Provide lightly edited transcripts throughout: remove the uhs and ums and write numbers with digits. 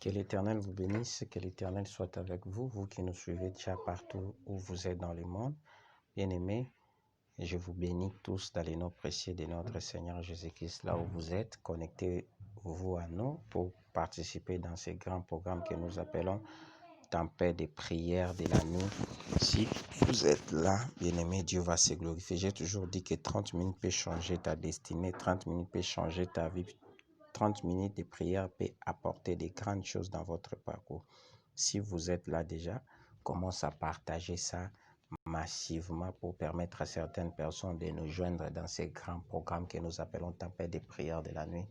Que l'Éternel vous bénisse, que l'Éternel soit avec vous, vous qui nous suivez déjà partout où vous êtes dans le monde. Bien-aimés, je vous bénis tous dans les noms précieux de notre Seigneur Jésus-Christ, là où vous êtes. Connectez-vous à nous pour participer dans ce grand programme que nous appelons Tempête de prière de la nuit. Si vous êtes là, bien-aimé, Dieu va se glorifier. J'ai toujours dit que 30 minutes peut changer ta destinée, 30 minutes peut changer ta vie. 30 minutes de prière peut apporter de grandes choses dans votre parcours. Si vous êtes là déjà, commence à partager ça massivement pour permettre à certaines personnes de nous joindre dans ces grands programmes que nous appelons Tempête de prière de la nuit.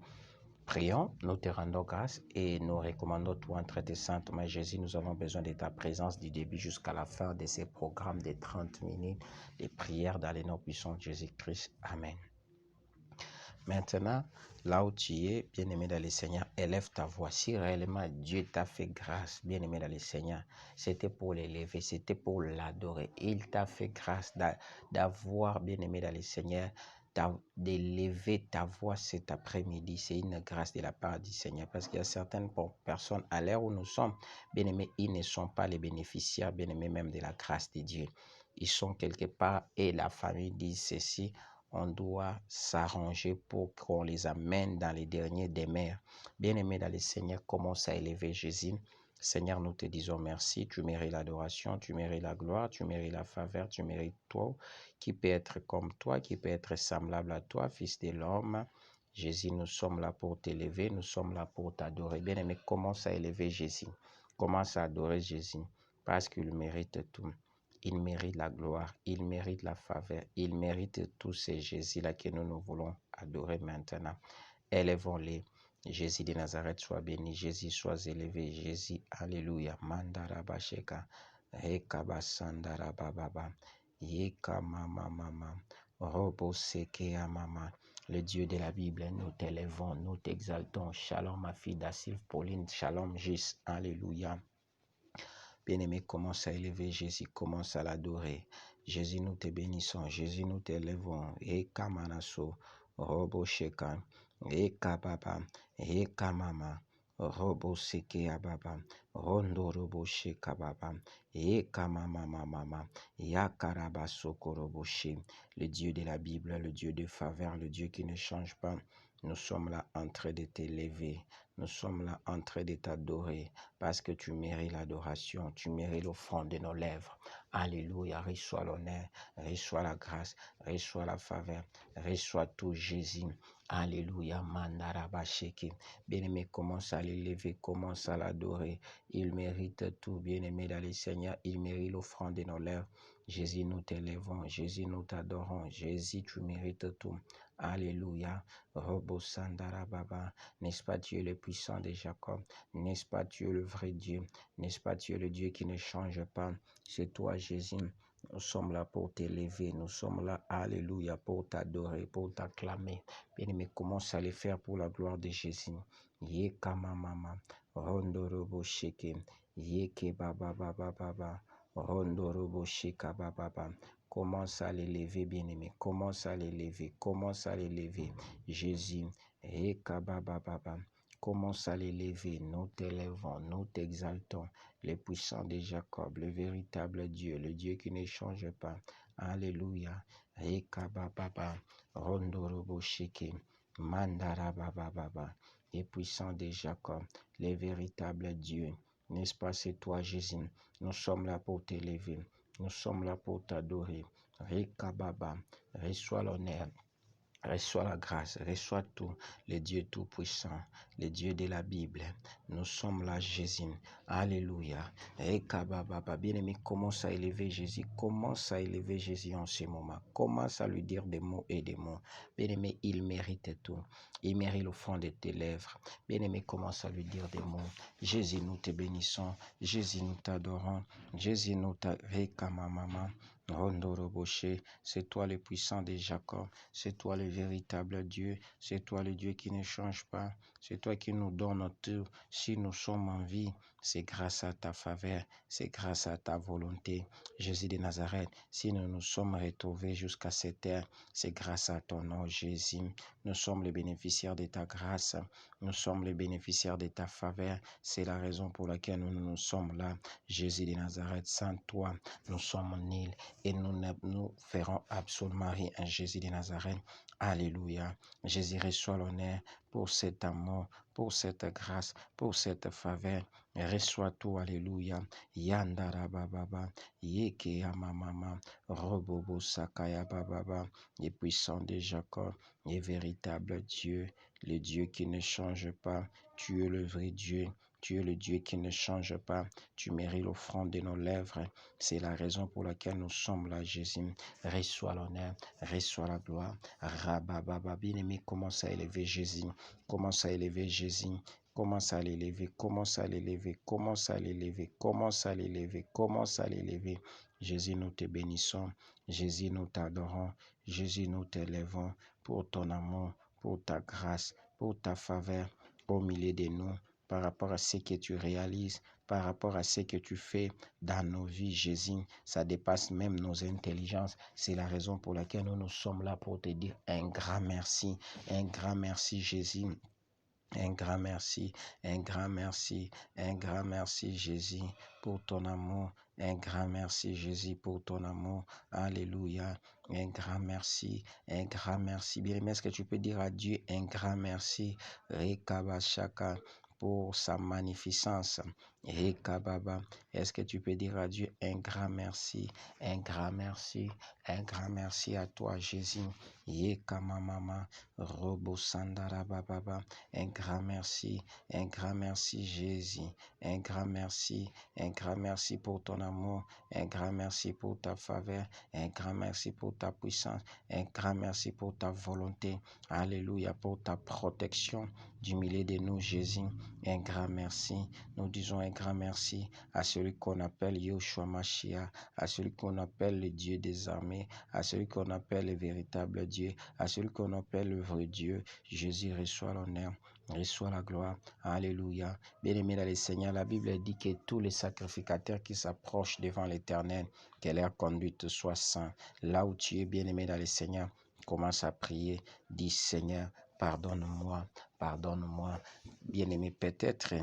Prions, nous te rendons grâce et nous recommandons toi entre tes saintes mains, Jésus. Nous avons besoin de ta présence du début jusqu'à la fin de ces programmes de 30 minutes de prière dans les noms puissants de Jésus-Christ. Amen. Maintenant, là où tu es, bien-aimé dans le Seigneur, élève ta voix. Si réellement Dieu t'a fait grâce, bien-aimé dans le Seigneur, c'était pour l'élever, c'était pour l'adorer. Il t'a fait grâce d'avoir, bien-aimé dans le Seigneur, d'élever ta voix cet après-midi. C'est une grâce de la part du Seigneur parce qu'il y a certaines personnes à l'heure où nous sommes, bien-aimés, ils ne sont pas les bénéficiaires, bien-aimés, même de la grâce de Dieu. Ils sont quelque part et la famille dit ceci. On doit s'arranger pour qu'on les amène dans les derniers demeures. Bien-aimés dans le Seigneur, commence à élever Jésus. Seigneur, nous te disons merci. Tu mérites l'adoration, tu mérites la gloire, tu mérites la faveur, tu mérites toi. Qui peut être comme toi, qui peut être semblable à toi, Fils de l'homme. Jésus, nous sommes là pour t'élever, nous sommes là pour t'adorer. Bien-aimé, commence à élever Jésus. Commence à adorer Jésus parce qu'il mérite tout. Il mérite la gloire, il mérite la faveur, il mérite tous ces Jésus-là que nous voulons adorer maintenant. Élevons-les. Jésus de Nazareth soit béni, Jésus soit élevé, Jésus, alléluia. Mandarabasheka, Ekabasandarababa, Yekamamama, Roboseke Amama. Le Dieu de la Bible, nous t'élevons, nous t'exaltons. Shalom, ma fille d'Assif Pauline, shalom, Jésus, alléluia. Bien-aimé, commence à élever Jésus, commence à l'adorer. Jésus, nous te bénissons. Jésus, nous t'élevons. Et kamanaso, robo sheka, et kababa, et kamama, robo seke ababa, rondo robo sheka baba, et kamama mama, yakaraba sokorobo she. Le Dieu de la Bible, le Dieu de faveur, le Dieu qui ne change pas. Nous sommes là en train de t'élever. Nous sommes là en train de t'adorer parce que tu mérites l'adoration, tu mérites l'offrande de nos lèvres. Alléluia, reçois l'honneur, reçois la grâce, reçois la faveur, reçois tout Jésus. Alléluia, mandarabasheke. Bien-aimé, commence à l'élever, commence à l'adorer. Il mérite tout, bien-aimé dans le Seigneur, il mérite l'offrande de nos lèvres. Jésus, nous t'élevons, Jésus, nous t'adorons, Jésus, tu mérites tout. Alléluia, Robo Sandarababa, n'est-ce pas Dieu le puissant de Jacob? N'est-ce pas Dieu le vrai Dieu? N'est-ce pas Dieu le Dieu qui ne change pas? C'est toi Jésus. Nous sommes là pour t'élever. Nous sommes là, alléluia, pour t'adorer, pour t'acclamer. Bien-aimé, commence à le faire pour la gloire de Jésus. Yekamamama, Rondorobo Sheke, Yeke Baba Baba Baba, Rondorobo Sheka Baba. Commence à l'élever, bien-aimé. Commence à l'élever. Commence à l'élever. Jésus. Baba. Commence à l'élever. Nous t'élevons. Nous t'exaltons. Le puissant de Jacob. Le véritable Dieu. Le Dieu qui ne change pas. Alléluia. Baba. Rondorobo Sheke. Mandarababa. Le puissant de Jacob. Le véritable Dieu. N'est-ce pas, c'est toi, Jésus. Nous sommes là pour t'élever. Nous sommes là pour t'adorer. Rekababa, reçois l'honneur, reçois la grâce, reçois tout, le Dieu tout-puissant, le Dieu de la Bible. Nous sommes là, Jésus. Alléluia. Rekababa, bien-aimé, commence à élever Jésus. Commence à élever Jésus en ce moment. Commence à lui dire des mots et des mots. Bien-aimé, il mérite tout. Il mérite le fond de tes lèvres. Bien-aimé, commence à lui dire des mots. Jésus, nous te bénissons. Jésus, nous t'adorons. Jésus, nous t'adorons. Rondoroboché, c'est toi le puissant de Jacob, c'est toi le véritable Dieu, c'est toi le Dieu qui ne change pas. C'est toi qui nous donnes tout. Si nous sommes en vie, c'est grâce à ta faveur, c'est grâce à ta volonté. Jésus de Nazareth, si nous nous sommes retrouvés jusqu'à cette heure, c'est grâce à ton nom, Jésus. Nous sommes les bénéficiaires de ta grâce. Nous sommes les bénéficiaires de ta faveur. C'est la raison pour laquelle nous sommes là. Jésus de Nazareth, sans toi, nous sommes nuls et nous ferons absolument rien. Jésus de Nazareth, alléluia. Jésus, reçoit l'honneur pour cet amour, pour cette grâce, pour cette faveur. Reçois tout, alléluia. Yandara bababa, yeke mama, robobo sakaya bababa, le puissant de Jacob, le véritable Dieu, le Dieu qui ne change pas. Tu es le vrai Dieu. Tu es le Dieu qui ne change pas. Tu mérites l'offrande de nos lèvres. C'est la raison pour laquelle nous sommes là, Jésus. Reçois l'honneur, reçois la gloire. Rabababa, bien-aimé, commence à élever Jésus. Commence à élever Jésus. Commence à l'élever, commence à l'élever, commence à l'élever, commence à l'élever, commence à l'élever. Jésus, nous te bénissons. Jésus, nous t'adorons. Jésus, nous t'élevons pour ton amour, pour ta grâce, pour ta faveur au milieu de nous, par rapport à ce que tu réalises, par rapport à ce que tu fais dans nos vies, Jésus. Ça dépasse même nos intelligences. C'est la raison pour laquelle nous sommes là pour te dire un grand merci, Jésus. Un grand merci, un grand merci, un grand merci Jésus pour ton amour. Un grand merci Jésus pour ton amour. Alléluia. Un grand merci, un grand merci. Bien aimé, est-ce que tu peux dire à Dieu un grand merci? Rekabashaka pour sa magnificence. Rekababa. Est-ce que tu peux dire à Dieu un grand merci, un grand merci, un grand merci à toi Jésus. Yekamamama. Robo Sandara Baba. Un grand merci Jésus, un grand merci pour ton amour, un grand merci pour ta faveur, un grand merci pour ta puissance, un grand merci pour ta volonté, alléluia, pour ta protection du milieu de nous, Jésus, un grand merci. Nous disons un grand merci à celui qu'on appelle Yoshua Mashiach, à celui qu'on appelle le Dieu des armées, à celui qu'on appelle le véritable Dieu, à celui qu'on appelle le vrai Dieu. Jésus, reçoit l'honneur, reçoit la gloire. Alléluia. Bien-aimé dans le Seigneur, la Bible dit que tous les sacrificateurs qui s'approchent devant l'Éternel, que leur conduite soit sainte. Là où tu es, bien-aimé dans le Seigneur, commence à prier. Dis, Seigneur, pardonne-moi, pardonne-moi. Bien-aimé, peut-être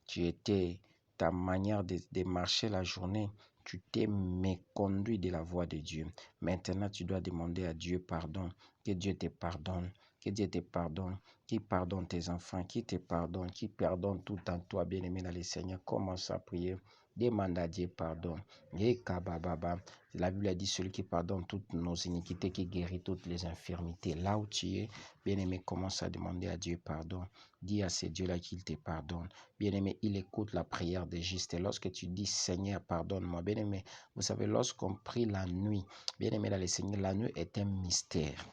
tu étais, ta manière de marcher la journée, tu t'es méconduit de la voix de Dieu. Maintenant, tu dois demander à Dieu pardon, que Dieu te pardonne. Que Dieu te pardonne, qui pardonne tes enfants, qui te pardonne, qui pardonne tout en toi, bien-aimé dans le Seigneur. Commence à prier. Demande à Dieu pardon. La Bible dit celui qui pardonne toutes nos iniquités, qui guérit toutes les infirmités. Là où tu es, bien-aimé, commence à demander à Dieu pardon. Dis à ce Dieu-là qu'il te pardonne. Bien-aimé, il écoute la prière des justes. Et lorsque tu dis Seigneur, pardonne-moi, bien-aimé, vous savez, lorsqu'on prie la nuit, bien-aimé dans le Seigneur, la nuit est un mystère.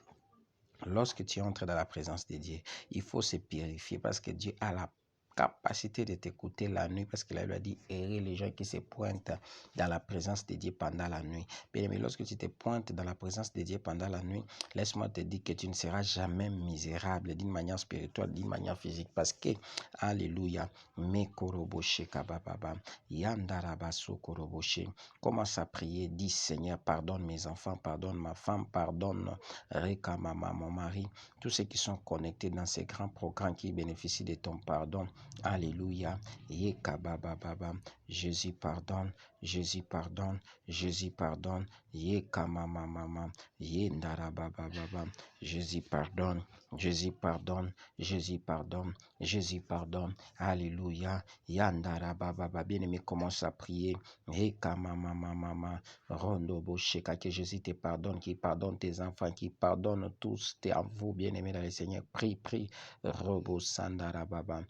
Lorsque tu entres dans la présence de Dieu, il faut se purifier parce que Dieu a la capacité de t'écouter la nuit parce qu'il a dit errer les gens qui se pointent dans la présence de Dieu pendant la nuit. Bien, mais lorsque tu te pointes dans la présence de Dieu pendant la nuit, laisse-moi te dire que tu ne seras jamais misérable d'une manière spirituelle, d'une manière physique parce que, alléluia, commence à prier, dis Seigneur, pardonne mes enfants, pardonne ma femme, pardonne Reka, mon mari, tous ceux qui sont connectés dans ces grands programmes qui bénéficient de ton pardon. Alléluia. Yeka baba baba. Jésus pardonne, Jésus pardonne, Jésus pardonne. Yeka mama. Yendara baba baba. Jésus pardonne, Jésus pardonne, Jésus pardonne, Jésus pardonne. Alléluia. Yandara baba baba. Bien-aimé, commence à prier. Yeka mama. Rondo bosheka, que Jésus te pardonne, qui pardonne tes enfants, qui pardonne tous. T'es en vous, bien-aimés dans le Seigneur. Prie. Robo sandara baba.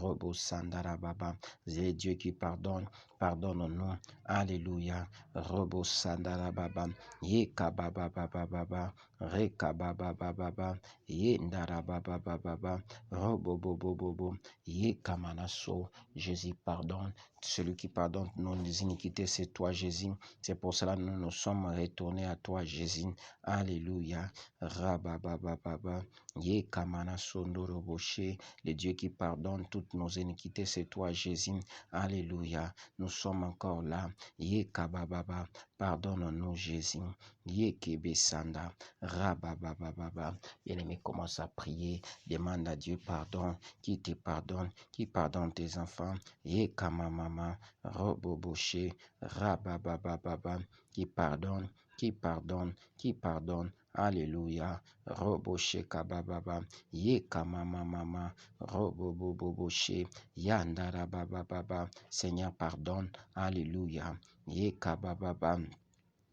Robo Sandarababa. C'est Dieu qui pardonne. Pardonne-nous. Alléluia. Robo Sandarababa. Yekabababababa. Rekababababa. Yendarabababa. Robo bobo bobo. Yekamanaso. Jésus pardonne. Celui qui pardonne nos iniquités, c'est toi, Jésus. C'est pour cela que nous nous sommes retournés à toi, Jésus. Alléluia. Rababababa. Yekamana sondoroboshe. Le Dieu qui pardonne toutes nos iniquités, c'est toi, Jésus. Alléluia. Nous sommes encore là. Yekabababa. Pardonne-nous, Jésus. Yekebesanda. Rababababa. Bien-aimé, commence à prier. Demande à Dieu pardon. Qui te pardonne, qui pardonne tes enfants. Yekamamama. Roboboshe. Rababababa. Qui pardonne, qui pardonne, qui pardonne. Alléluia. Roboshe kabababa. Yekamamama. Roboboboshe. Yandarabababa. Seigneur, pardonne. Alléluia. Yekabababa.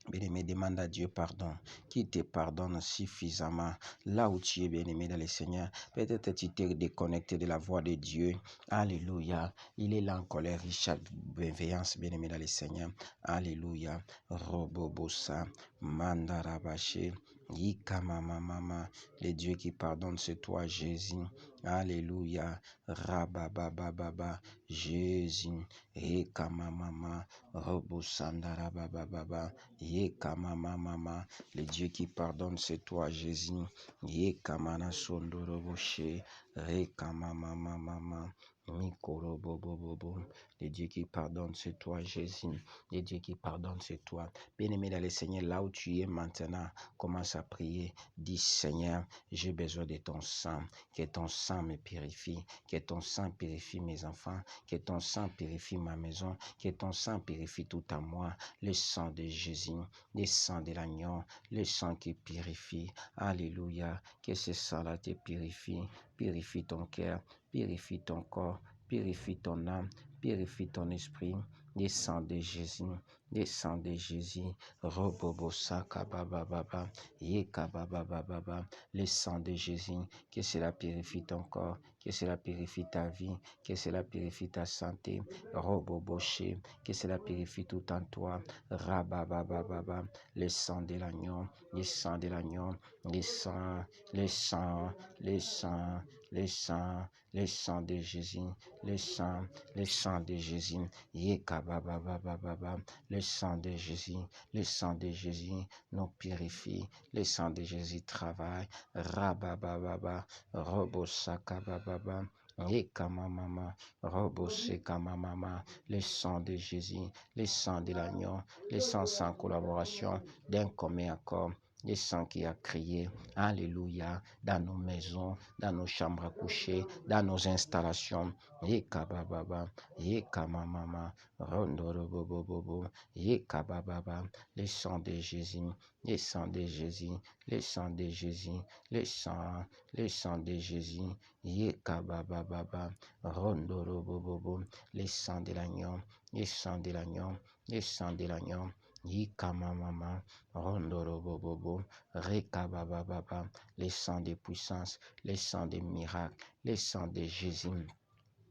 Bien-aimé, demande à Dieu pardon, qui te pardonne suffisamment. Là où tu es, bien-aimé dans le Seigneur, peut-être tu t'es déconnecté de la voix de Dieu. Alléluia. Il est là en colère, Richard, bienveillance, bien-aimé dans le Seigneur. Alléluia. Robobosa, Mandarabaché, Yikamamama. Le Dieu qui pardonne, c'est toi, Jésus. Alléluia. Rababababa. Jésus. Ekamamama. Robosandarabababa. Yekamamama. Le Dieu qui pardonne, c'est toi, Jésus. Yekamana sondoroboshe. Rekamamamama. Mikorobobobobo. Le Dieu qui pardonne, c'est toi, Jésus. Le Dieu qui pardonne, c'est toi. Bien-aimé dans le Seigneur, là où tu es maintenant, commence à prier. Dis, Seigneur, j'ai besoin de ton sang. Que ton sang me purifie. Que ton sang purifie mes enfants. Que ton sang purifie ma maison. Que ton sang purifie tout à moi. Le sang de Jésus, le sang de l'agneau, le sang qui purifie. Alléluia. Que ce sang-là te purifie. Purifie ton cœur, purifie ton corps, purifie ton âme, purifie ton esprit. Le sang de Jésus, le sang de Jésus. Robobosa kabababa, yekabababa. Le sang de Jésus, que cela purifie ton corps, que cela purifie ta vie, que cela purifie ta santé. Roboboché, que cela purifie tout en toi. Rababababa, le sang de l'agneau, le sang de l'agneau, le sang, le sang, le sang, le sang, le sang de Jésus, le sang de Jésus. Yekababababa, le sang de Jésus, le sang de Jésus nous purifie, le sang de Jésus travaille. Rabababa, robosakabababa. Yekamamama, robosekamamama, le sang de Jésus, le sang de l'agneau, le sang sans collaboration d'un commun accord, le sang qui a crié, alléluia, dans nos maisons, dans nos chambres à coucher, dans nos installations. Yekabababa, yekamamama, rondorobobobobo, yekabababa, le sang de Jésus, le sang de Jésus, le sang de Jésus, le sang de Jésus. Yekabababa, rondorobobobo, le sang de l'agneau, le sang de l'agneau, le sang de l'agneau. Yikamamama, rondorobobobo, rekabababa, le sang de puissance, le sang de miracles, le sang de Jésus.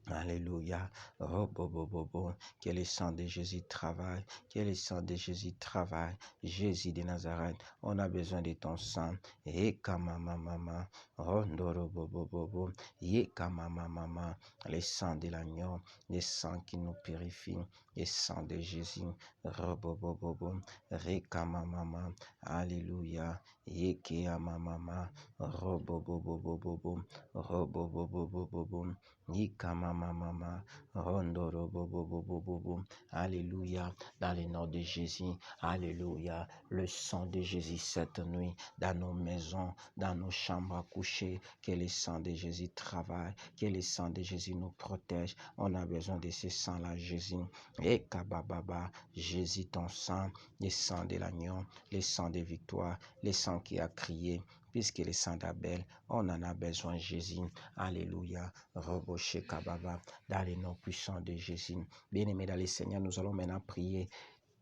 Alléluia. Robobobobo. Que le sang de Jésus travaille. Que le sang de Jésus travaille. Jésus de Nazareth, on a besoin de ton sang. Ekamamama. Rondorobobobo. Yekamamama. Le sang de l'agneau. Le sang qui nous purifie. Le sang de Jésus. Robobobobo. Rekamamama. Alléluia. Yekeamamama. Robobobobobo. Robobobobobo. Yikamamama, rondorobobobobobo. Alléluia, dans le nom de Jésus. Alléluia, le sang de Jésus cette nuit, dans nos maisons, dans nos chambres à coucher, que le sang de Jésus travaille, que le sang de Jésus nous protège. On a besoin de ce sang-là, Jésus. Et kabababa, Jésus, ton sang, le sang de l'agneau, le sang de victoire, le sang qui a crié. Puisque le sang d'Abel, on en a besoin, Jésus. Alléluia. Roboché Kababa, dans les noms puissants de Jésus. Bien-aimés dans le Seigneur, nous allons maintenant prier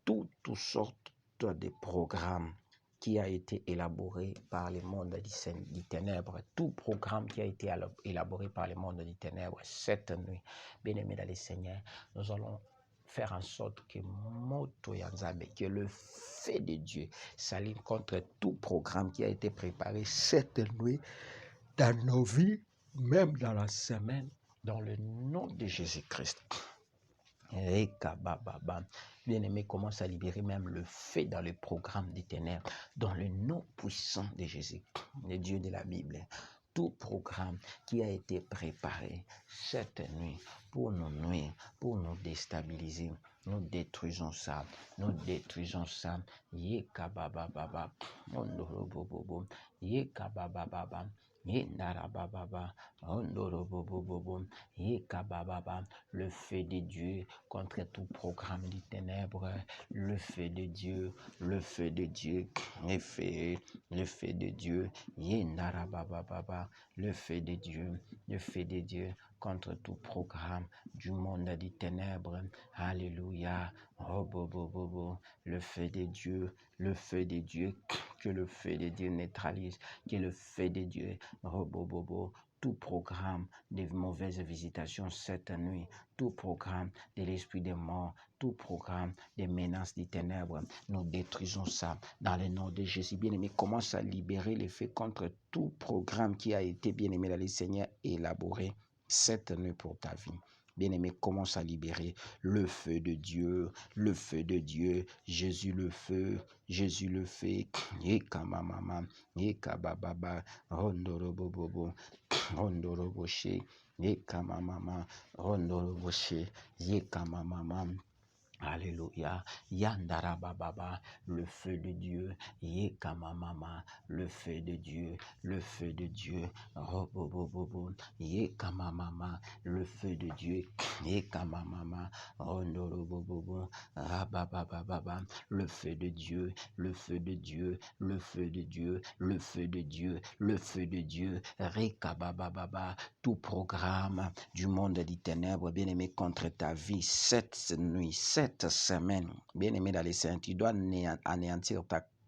toutes sortes de programmes qui a été élaboré par les mondes du ténèbre, tout programme qui a été élaboré par les mondes du ténèbre cette nuit, bien-aimés dans le Seigneur, nous allons faire en sorte que Moto Yanzabe, que le feu de Dieu s'aligne contre tout programme qui a été préparé cette nuit dans nos vies, même dans la semaine, dans le nom de Jésus-Christ. Bien-aimé, commence à libérer même le feu dans le programme des ténèbres, dans le nom puissant de Jésus, le Dieu de la Bible. Tout programme qui a été préparé cette nuit pour nous nuire, pour nous déstabiliser, nous détruisons ça, nous détruisons ça. Yekabababa, mondorobobobo, yekabababa, yendarabababa, ondorobobobo, yekabababa. Le feu de Dieu contre tout programme des ténèbres, le feu de Dieu, le feu de Dieu, le feu de Dieu, yendarabababa, le feu de Dieu contre tout programme du monde des ténèbres, alléluia, oh bobo, le feu de Dieu, que le feu de Dieu neutralise, que le feu de Dieu, oh bobo, tout programme de mauvaises visitations cette nuit, tout programme de l'esprit des morts, tout programme des menaces des ténèbres, nous détruisons ça dans le nom de Jésus. Bien-aimé, commence à libérer les faits contre tout programme qui a été, bien-aimé, dans le Seigneur, élaboré cette nuit pour ta vie. Bien-aimé, commence à libérer le feu de Dieu, Jésus le feu, Yekamamama, Yekabababa, Rondorobobobo, Rondoroboshe, Yekamamama, Rondoroboshe, Yekamamama. Alléluia, Yandarababa, le feu de Dieu, Yekamamama, le feu de Dieu, Robobobobo, Yekamamama, le feu de Dieu, Yekamamama, Rondorobobobo, Rababababa, le feu de Dieu, Rekabababa, tout programme du monde des ténèbres, bien-aimé, contre ta vie, cette nuit, cette semaine, bien-aimé dans les saints, tu dois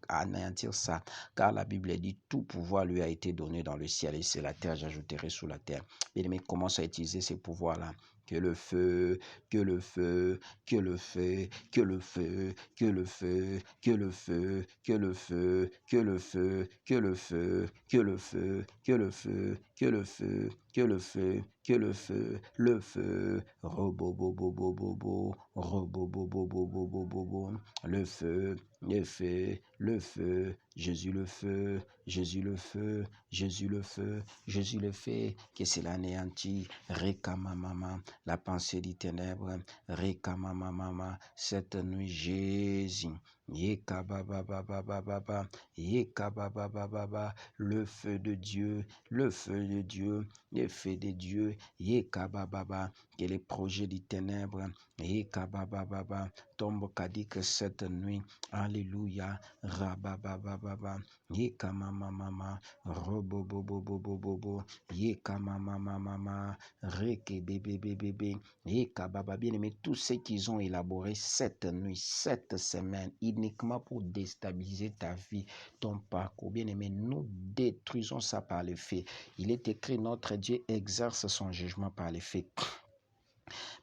anéantir ça, car la Bible dit tout pouvoir lui a été donné dans le ciel et sur la terre, j'ajouterai sous la terre. Bien-aimé, commence à utiliser ces pouvoirs-là. Que le feu, que le feu, que le feu, que le feu, que le feu, que le feu, que le feu, que le feu, que le feu, que le feu, que le feu, que le feu, que le feu, que le feu, le feu, robobobobobobo, robobobobobobobo, le feu, le feu, le feu, Jésus le feu, Jésus le feu, Jésus le feu, Jésus le feu, que c'est l'anéanti, Rekamamama, la pensée des ténèbres, Rekamamama, cette nuit Jésus, Yekabababababa, Yekababababa, le feu de Dieu, le feu de Dieu, le feu de Dieu, Yekabababa, que les projets des ténèbres, Yekabababa, tombent que cette nuit, alléluia, Rababababa, Yekamamama, Robobobobobobo, Yekamamamama, Rekebebebebebe, Yekababa, bien-aimé, tous ceux qu'ils ont élaboré cette nuit, cette semaine, uniquement pour déstabiliser ta vie, ton parcours, bien-aimé, nous détruisons ça par le fait. Il est écrit, notre Dieu exerce son jugement par les faits.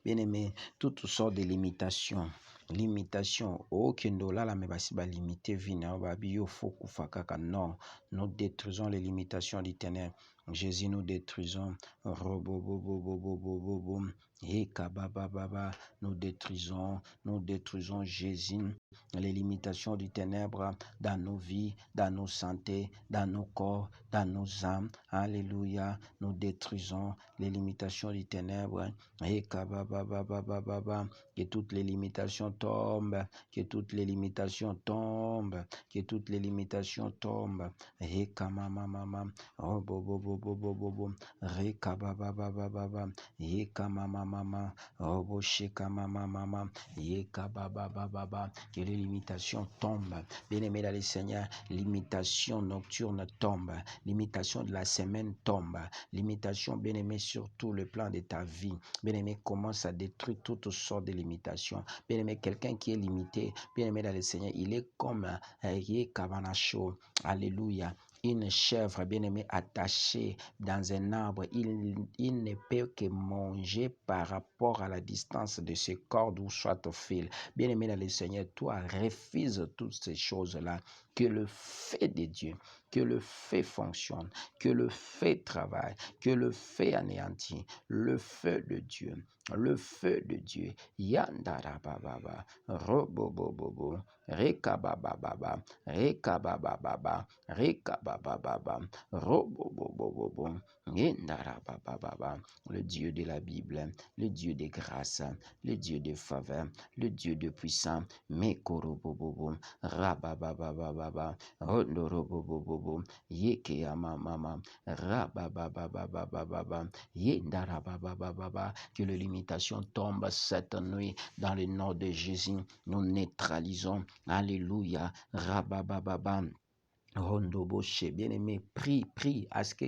Bien-aimé, toutes sortes de limitations. Aucune dollar la mebasi ba limité vina babi yo foku fakaka. Non, nous détruisons les limitations du ténèbre. Jésus, nous détruisons. Robobobobobobobobo. Ekabababa. Nous détruisons Jésus, les limitations du ténèbre dans nos vies, dans nos santé, dans nos corps, dans nos âmes. Alléluia. Nous détruisons les limitations du ténèbre. Que toutes les limitations tombent, que toutes les limitations tombent, que toutes les limitations tombent. Robobobobo. bobo, reka baba baba baba, yeka mama mama, robo sheka mama mama, yeka baba baba baba, que les limitations tombent. Bien-aimé dans le Seigneur, l'imitation nocturne tombe, l'imitation de la semaine tombe, l'imitation, bien-aimé, sur tout le plan de ta vie. Bien-aimé, commence à détruire toutes sortes de limitations. Bien-aimé, quelqu'un qui est limité, bien-aimé dans le Seigneur, il est comme alléluia, une chèvre, bien-aimé, attachée dans un arbre. Il ne peut que manger par rapport à la distance de ses cordes ou soit au fil. Bien-aimé dans le Seigneur, toi, refuse toutes ces choses-là. Que le feu de Dieu, que le feu fonctionne, que le feu travaille, que le feu anéantit, le feu de Dieu, le feu de Dieu. Yandarababa, robobobobo, rekabababa, rekabababa, rekabababa, robobobobo, yandarababa. Le Dieu de la Bible, le Dieu de grâce, le Dieu de faveur, le Dieu de puissance, mekorobobobo, rabababababa, rondorobobobobo, yekeamamama, rabababababa, yendarabababa. Que les limitations tombent cette nuit dans le nom de Jésus. Nous neutralisons. Alléluia. Rababababa. Rondoboshe, bien-aimé, prie à ce que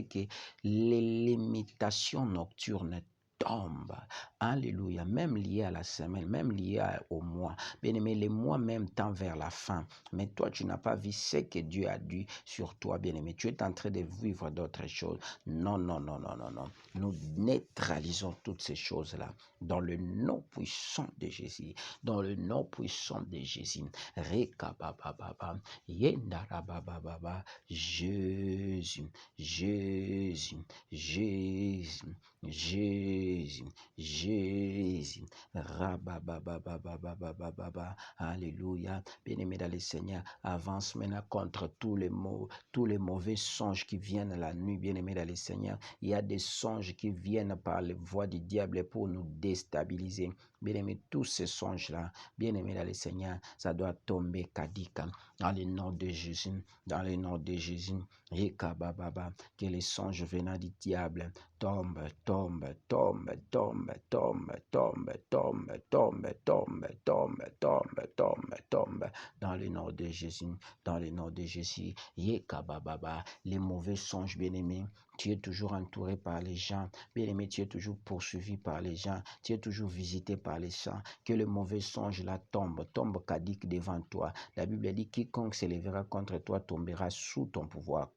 les limitations nocturnes tombent. Alléluia. Même lié à la semaine, même lié au mois. Bien-aimé, les mois même tendent vers la fin. Mais toi, tu n'as pas vu ce que Dieu a dit sur toi, bien-aimé. Tu es en train de vivre d'autres choses. Non, non, non, non, non, non. Nous neutralisons toutes ces choses-là dans le nom puissant de Jésus. Dans le nom puissant de Jésus. Rekabababa. Yendarabababa. Jésus, Jésus, Jésus, Jésus, Jésus. Rababababababababa. Alléluia. Bien-aimé dans le Seigneur, avance maintenant contre tous les maux, tous les mauvais songes qui viennent la nuit. Bien-aimé dans le Seigneur, il y a des songes qui viennent par les voies du diable pour nous déstabiliser. Bien-aimé, tous ces songes-là, bien-aimé dans le Seigneur, ça doit tomber kadika. Dans le nom de Jésus, dans le nom de Jésus, Ekabababa, que les songes venant du diable tombent, tombent, tombent, tombent, tombent, tombent, tombent, tombent, tombent, tombent, tombent, tombent, tombent, dans le nom de Jésus, dans le nom de Jésus, Ekabababa, les mauvais songes, bien-aimés, tu es toujours entouré par les gens, bien-aimé, tu es toujours poursuivi par les gens, tu es toujours visité par les gens, que le mauvais songe là tombe cadique devant toi. La Bible dit, quiconque s'élèvera contre toi tombera sous ton pouvoir.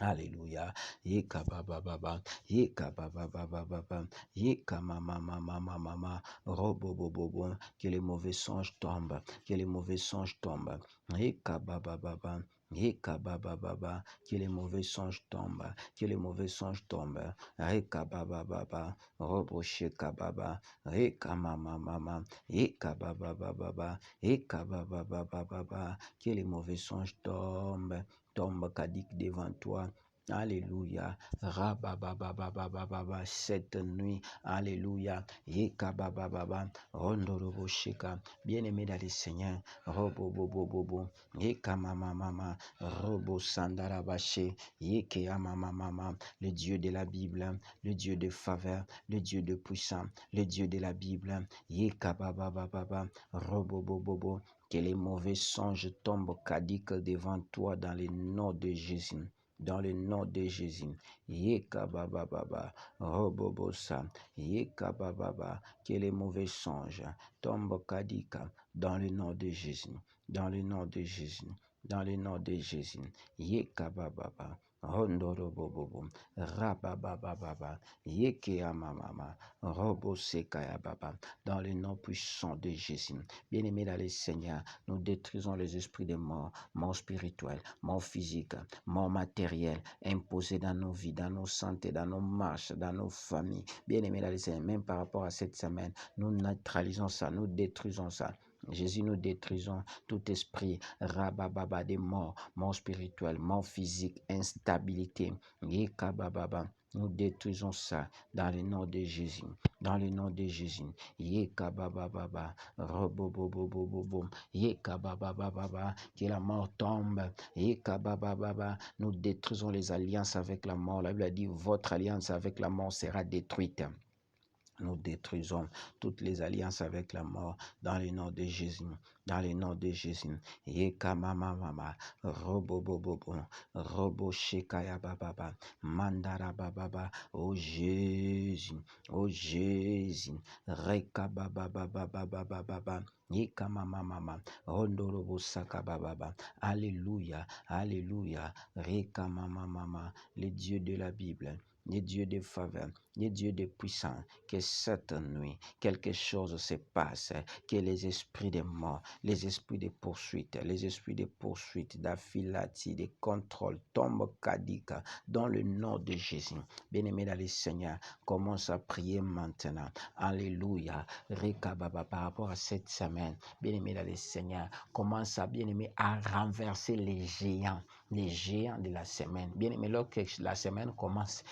Alléluia. Yekabababa, yekabababa, yekamamamamamama, robobobobo, que les mauvais songes tombent, que les mauvais songes tombent. Yekabababa, yekabababa, que les mauvais songes tombent, que les mauvais songes tombent. Rekabababa, roboshekababa, rekamamamama, yekabababa, yekabababa, que les mauvais songes tombent. Tombe kadik devant toi. Alléluia. Rababababababa. Cette nuit. Alléluia. Yekabababa. Rondorobo sheka. Bien-aimé dans le Seigneur. Robobobobobo. Yekamamamama. Robo sandarabache. Yekeamamamama. Le Dieu de la Bible. Le Dieu de faveur. Le Dieu de puissance. Le Dieu de la Bible. Yekababababa. Robobobobo. Que les mauvais songes tombent cadiques devant toi dans le nom de Jésus. Dans le nom de Jésus. Yekabababa. Robobosa. Yekabababa. Que les mauvais songes tombent cadiques dans le nom de Jésus. Dans le nom de Jésus. Dans le nom de Jésus. Yekabababa. Rondorobobobo. Rababababa. Yekeamamama. Robosekayababa. Dans le nom puissant de Jésus. Bien-aimés dans le Seigneur, nous détruisons les esprits de mort, mort spirituelle, mort physique, mort matérielle, imposés dans nos vies, dans nos santé, dans nos marches, dans nos familles. Bien-aimés dans le Seigneur, même par rapport à cette semaine, nous neutralisons ça, nous détruisons ça. Jésus, nous détruisons tout esprit, rabababa, des morts, mort spirituelle, mort physique, instabilité, yekabababa. Nous détruisons ça dans le nom de Jésus. dans le nom de Jésus. Yekabababa, robobobobobobo, yekabababa, que la mort tombe. Yekabababa, nous détruisons les alliances avec la mort. La Bible a dit, votre alliance avec la mort sera détruite. Nous détruisons toutes les alliances avec la mort dans le nom de Jésus. Dans le nom de Jésus. Yekamamama, robobobobo, robo shekaya bababa, mandara bababa, oh Jésus, oh Jésus, rekabababababababa, yekamamama, rondorobo sakabababa, alléluia, alléluia, rekamamama, le Dieu de la Bible, le Dieu de faveur, le Dieu de puissance, que cette nuit, quelque chose se passe, que les esprits de mort, les esprits de poursuite, d'affilati, de contrôle tombent kadika dans le nom de Jésus. Bien-aimé dans le Seigneur, commence à prier maintenant. Alléluia. Rekababa par rapport à cette semaine. Bien-aimé dans le Seigneur, commence à, bien-aimé, à renverser les géants de la semaine. Bien-aimé, lorsque la semaine commence,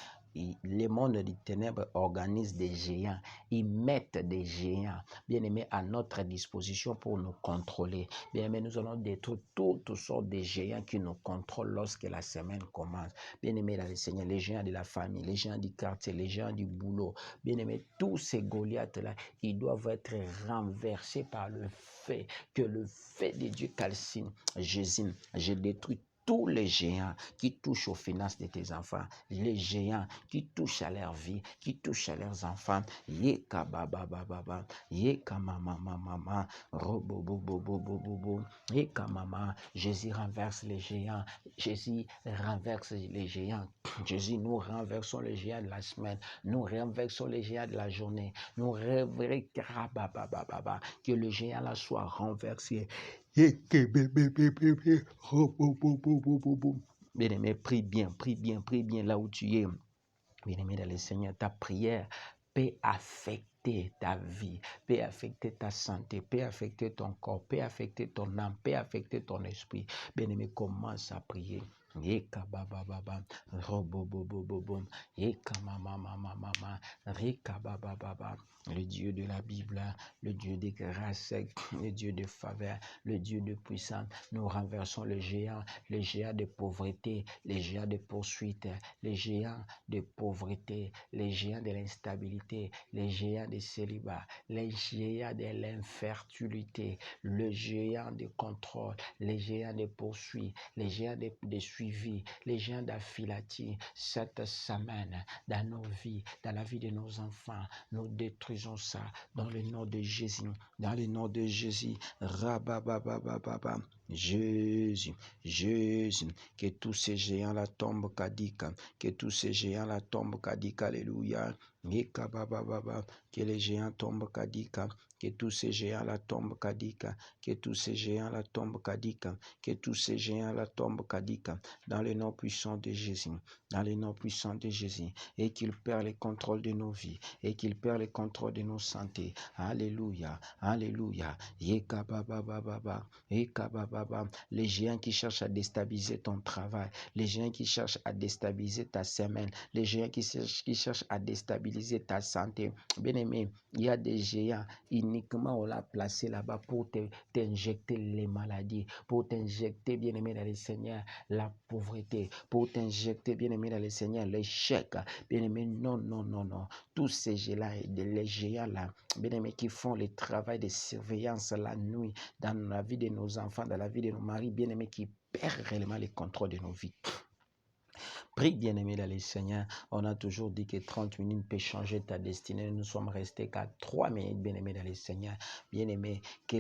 les mondes des ténèbres organisent des géants. Ils mettent des géants, bien aimés, à notre disposition pour nous contrôler. Bien aimés, nous allons détruire toutes sortes de géants qui nous contrôlent lorsque la semaine commence. Bien aimés, dans le Seigneur, les géants de la famille, les géants du quartier, les géants du boulot. Bien aimés, tous ces Goliaths-là, ils doivent être renversés par le fait que le fait de Dieu calcine. Jésus, je détruis tous les géants qui touchent aux finances de tes enfants, les géants qui touchent à leur vie, qui touchent à leurs enfants. Yeka baba baba, yeka mama mama, robo bobo bobo bobo, yeka mama. Jésus renverse les géants. Jésus renverse les géants. Jésus, nous renversons les géants de la semaine. Nous renversons les géants de la journée. Nous rêverons que le géant là soit renversé. Bien-aimé, prie bien là où tu es. Bien-aimé dans le Seigneur, ta prière peut affecter ta vie, peut affecter ta santé, peut affecter ton corps, peut affecter ton âme, peut affecter ton esprit. Bien-aimé, commence à prier. Yeka baba baba, robo bobo bobo, yeka mama mama mama, reka baba baba. Le Dieu de la Bible, le Dieu de grâce, le Dieu de faveur, le Dieu de puissance. Nous renversons les géants de pauvreté, les géants de poursuite, les géants de pauvreté, les géants de l'instabilité, les géants de célibat, les géants de l'infertilité, le géant de contrôle, les géants de poursuite, les géants de suivi, les géants d'affilatie. Cette semaine, dans nos vies, dans la vie de nos enfants, nous détruisons ça dans le nom de Jésus, dans le nom de Jésus. Rabababababa. Jésus, Jésus, que tous ces géants-là tombent kadika, que tous ces géants-là tombent kadika, alléluia. Que les géants tombent kadika, que tous ces géants-là tombent kadika, que tous ces géants-là tombent kadika, que tous ces géants-là tombent kadika, dans le nom puissant de Jésus, dans le nom puissant de Jésus, et qu'il perd le contrôle de nos vies, et qu'il perd le contrôle de nos santé. Alléluia, alléluia. Les géants qui cherchent à déstabiliser ton travail, les géants qui cherchent à déstabiliser ta semaine, les géants qui cherchent à déstabiliser ta santé. Bien-aimé, il y a des géants uniquement on l'a placé là-bas pour t'injecter les maladies, pour t'injecter, bien-aimé dans le Seigneur, la pauvreté, pour t'injecter, bien-aimé dans le Seigneur, l'échec. Bien-aimé, non, non, non, non. Tous ces géants-là, les géants-là, bien-aimé, qui font le travail de surveillance la nuit dans la vie de nos enfants, dans la vie de nos maris, bien-aimés, qui perdent réellement le contrôle de nos vies. Prie, bien-aimé dans le Seigneur. On a toujours dit que 30 minutes peut changer ta destinée. Nous sommes restés qu'à 3 minutes, bien-aimé dans le Seigneur. Bien-aimé, que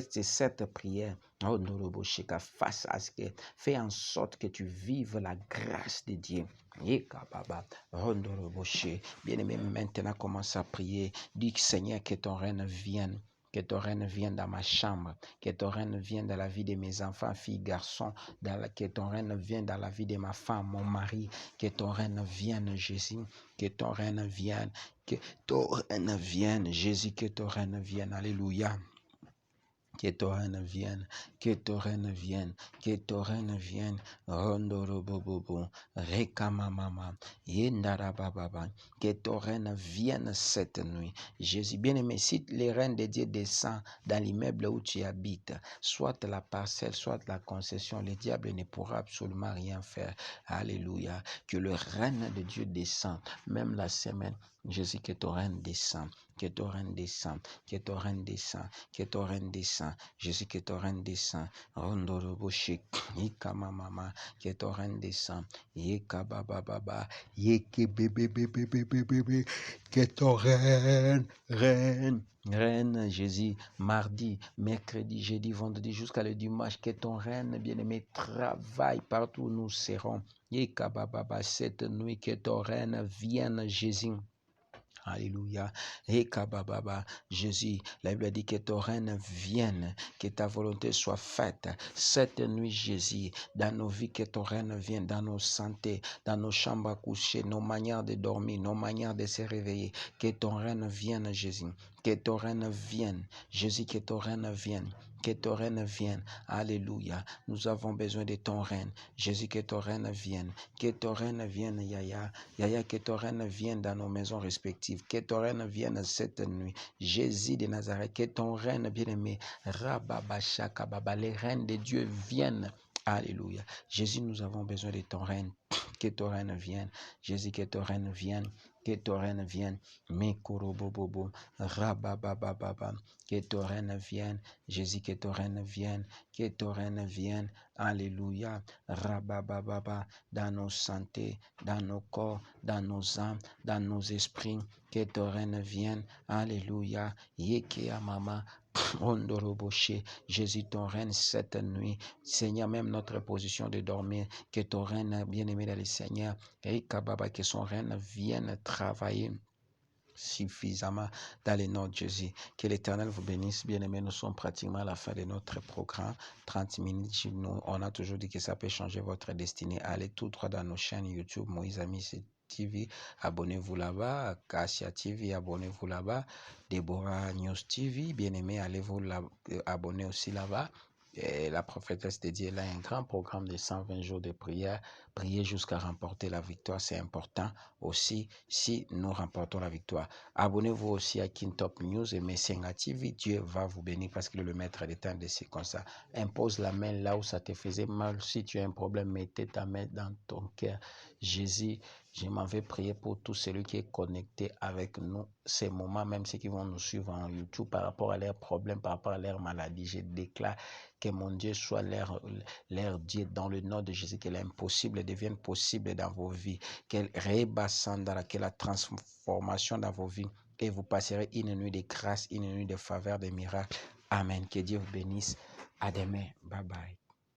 cette prière, oh, face à ce que, fais en sorte que tu vives la grâce de Dieu. Bien-aimé, maintenant commence à prier. Dis, Seigneur, que ton règne vienne. Que ton règne vienne dans ma chambre, que ton règne vienne dans la vie de mes enfants, filles, garçons, que ton règne vienne dans la vie de ma femme, mon mari, que ton règne vienne, Jésus, que ton règne vienne, que ton règne vienne, Jésus, que ton règne vienne, alléluia. Que ton règne vienne, que ton règne vienne, que ton règne vienne. Rondorobobobo, Rekamamama, Yendarabababa. Que ton règne vienne cette nuit. Jésus, bien-aimé, si les règnes de Dieu descendent dans l'immeuble où tu habites, soit la parcelle, soit la concession, le diable ne pourra absolument rien faire. Alléluia. Que le règne de Dieu descende, même la semaine. Jésus, que ton règne descende, que ton règne descende, que ton règne descende, que ton règne descende. Jésus, que ton règne descende. Rondoroboshik, Ikamamama, que ton règne descende. Yekabababa, Yekebebebebebebebe, que ton règne, Jésus, mardi, mercredi, jeudi, vendredi, jusqu'à le dimanche, que ton règne, bien-aimé, travaille partout où nous serons. Yekabababa, cette nuit, que ton règne vienne, Jésus. Alléluia. Ekabababa. Jésus, la Bible dit que ton règne vienne, que ta volonté soit faite. Cette nuit, Jésus, dans nos vies, que ton règne vienne, dans nos santé, dans nos chambres à coucher, nos manières de dormir, nos manières de se réveiller. Que ton règne vienne, Jésus. Que ton règne vienne. Jésus, que ton règne vienne. Que ton règne vienne. Alléluia. Nous avons besoin de ton règne. Jésus, que ton règne vienne. Que ton règne vienne, Yaya. Yaya, que ton règne vienne dans nos maisons respectives. Que ton règne vienne cette nuit. Jésus de Nazareth, que ton règne bien-aimé, Rababashakababa, les règnes de Dieu viennent. Alléluia. Jésus, nous avons besoin de ton règne. Que ton règne vienne. Jésus, que ton règne vienne. Que ton règne vienne. Mekorobobobo, Rababababa, que ton règne vienne. Jésus, que ton règne vienne. Que ton règne vienne. Alléluia. Rabababa, dans nos santé, dans nos corps, dans nos âmes, dans nos esprits. Que ton règne vienne. Alléluia. Yeke Mama. Ondoroboshe. Jésus, ton règne cette nuit. Seigneur, même notre position de dormir, que ton règne, bien-aimé dans le Seigneur, et que son règne vienne travailler suffisamment dans les noms de Jésus. Que l'Éternel vous bénisse, bien-aimés. Nous sommes pratiquement à la fin de notre programme. 30 minutes. On a toujours dit que ça peut changer votre destinée. Allez tout droit dans nos chaînes YouTube, Moïse Ami TV, abonnez-vous là-bas. Kassia TV, abonnez-vous là-bas. Deborah News TV, bien-aimés, allez vous abonner aussi là-bas. Et la prophétesse de Dieu, elle a un grand programme de 120 jours de prière. Prier jusqu'à remporter la victoire, c'est important aussi si nous remportons la victoire. Abonnez-vous aussi à Kintop News et Messenga TV. Dieu va vous bénir parce qu'il est le maître des temps de ces comme ça. Impose la main là où ça te faisait mal. Si tu as un problème, mettez ta main dans ton cœur. Jésus, je m'en vais prier pour tout celui qui est connecté avec nous ces moments, même ceux qui vont nous suivre en YouTube par rapport à leurs problèmes, par rapport à leurs maladies. Je déclare que mon Dieu soit leur Dieu dans le nom de Jésus, que l'impossible devienne possible dans vos vies, que la transformation dans vos vies, et vous passerez une nuit de grâce, une nuit de faveur, de miracles. Amen. Que Dieu vous bénisse. À demain. Bye bye.